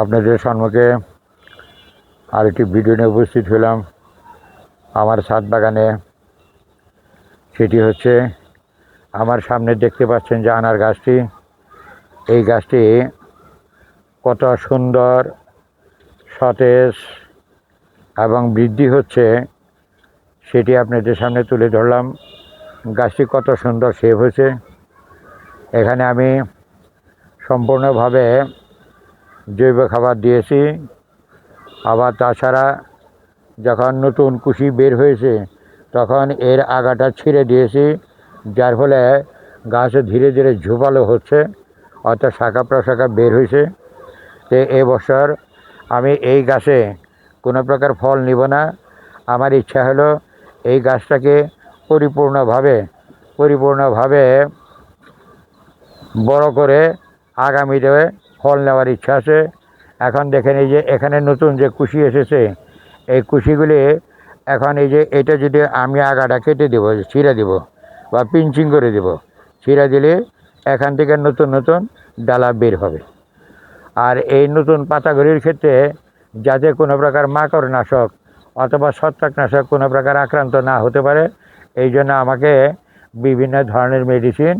আপনাদের সম্মুখে আরেকটি ভিডিও নিয়ে উপস্থিত হলাম আমার ছাদ বাগানে। সেটি হচ্ছে আমার সামনে দেখতে পাচ্ছেন যে আনার গাছটি। এই গাছটি কত সুন্দর, সতেজ এবং বৃদ্ধি হচ্ছে সেটি আপনাদের সামনে তুলে ধরলাম। গাছটি কত সুন্দর শেপ হয়েছে। এখানে আমি সম্পূর্ণভাবে জৈব খাবার দিয়েছি। আবার তাছাড়া যখন নতুন কুশি বের হয়েছে তখন এর আগাটা ছিঁড়ে দিয়েছি, যার ফলে গাছ ধীরে ধীরে ঝোপালো হচ্ছে, অর্থাৎ শাখা প্রশাখা বের হয়েছে। তো এবছর আমি এই গাছে কোনো প্রকার ফল নিব না। আমার ইচ্ছা হলো এই গাছটাকে পরিপূর্ণভাবে বড় করে আগামীতে ফল নেওয়ার ইচ্ছা আছে। এখন দেখেন এই যে এখানে নতুন যে কুশি এসেছে, এই কুশিগুলি এখন এই যে এটা যদি আমি আগাটা কেটে দেবো, ছিঁড়ে দেব বা পিঞ্চিং করে দেব, ছিঁড়ে দিলে এখান থেকে নতুন নতুন ডালা বের হবে। আর এই নতুন পাতাগুলির ক্ষেত্রে যাতে কোনো প্রকার মাকড়নাশক অথবা ছত্রাকনাশক কোনো প্রকার আক্রান্ত না হতে পারে, এই জন্য আমাকে বিভিন্ন ধরনের মেডিসিন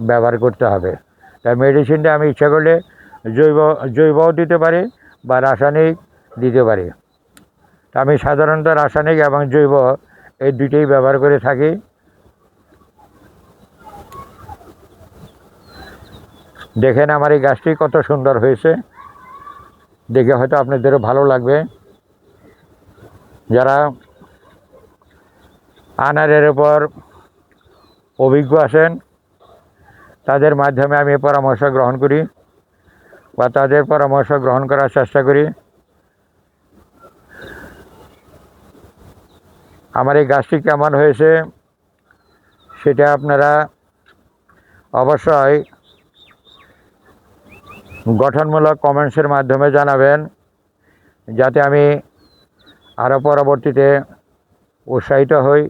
ব্যবহার করতে হবে। তাই মেডিসিনটা আমি ইচ্ছা করলে জৈবও দিতে পারি বা রাসায়নিক দিতে পারি। আমি সাধারণত রাসায়নিক এবং জৈব এই দুইটাই ব্যবহার করে থাকি। দেখেন আমার এই গাছটি কত সুন্দর হয়েছে, দেখে হয়তো আপনাদেরও ভালো লাগবে। যারা আনারের উপর অভিজ্ঞ আছেন তাদের মাধ্যমে আমি পরামর্শ গ্রহণ করি বা তাদের পরামর্শ গ্রহণ করার চেষ্টা করি। আমার এই গাছটি কেমন হয়েছে সেটা আপনারা অবশ্যই গঠনমূলক কমেন্টসের মাধ্যমে জানাবেন, যাতে আমি আরও পরবর্তীতে উৎসাহিত হই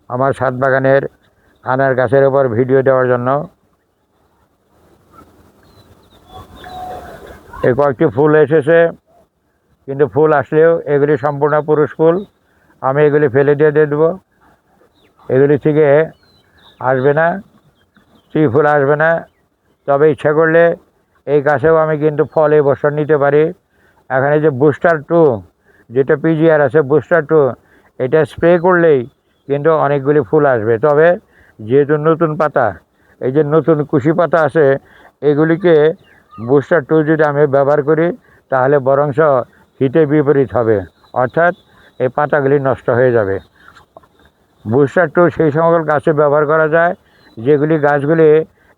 আমার ছাদ বাগানের আনার গাছের উপর ভিডিও দেওয়ার জন্য। এই কয়েকটি ফুল এসেছে, কিন্তু ফুল আসলেও এগুলি সম্পূর্ণ পুরুষ ফুল। আমি এগুলি ফেলে দিয়ে দেবো, এগুলি থেকে আসবে না, স্ত্রী ফুল আসবে না। তবে ইচ্ছা করলে এই গাছেও আমি কিন্তু ফল এই বছর নিতে পারি। এখানে যে বুস্টার 2 যেটা পিজিআর আছে, বুস্টার 2 এটা স্প্রে করলেই কিন্তু অনেকগুলি ফুল আসবে। তবে যেহেতু নতুন পাতা, এই যে নতুন কুশি পাতা আছে, এগুলিকে বুস্টার 2 যদি আমি ব্যবহার করি তাহলে বরঞ্চ হিতে বিপরীত হবে, অর্থাৎ এই পাতাগুলি নষ্ট হয়ে যাবে। বুস্টার 2 সেই সকল গাছে ব্যবহার করা যায় যেগুলি গাছগুলি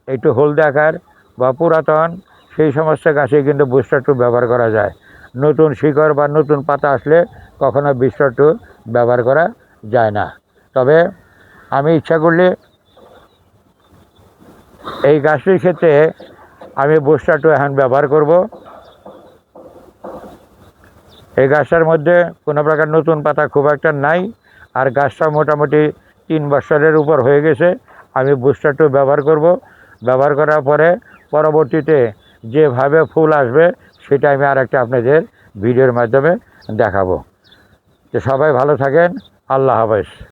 একটু হলদে আকার বা পুরাতন, সেই সমস্ত গাছে কিন্তু বুস্টার 2 ব্যবহার করা যায়। নতুন শিকড় বা নতুন পাতা আসলে কখনো বুস্টার 2 ব্যবহার করা যায় না। তবে আমি ইচ্ছা করলে এই গাছটির ক্ষেত্রে আমি বুস্টার 2 এখন ব্যবহার করব। এই গাছটার মধ্যে কোনো প্রকার নতুন পাতা খুব একটা নাই, আর গাছটা মোটামুটি 3 বছরের উপর হয়ে গেছে। আমি বুস্টার 2 ব্যবহার করব। ব্যবহার করার পরে পরবর্তীতে যেভাবে ফুল আসবে সেটা আমি আরেকটা আপনাদের ভিডিওর মাধ্যমে দেখাবো। তো সবাই ভালো থাকেন, আল্লাহ হাফেজ।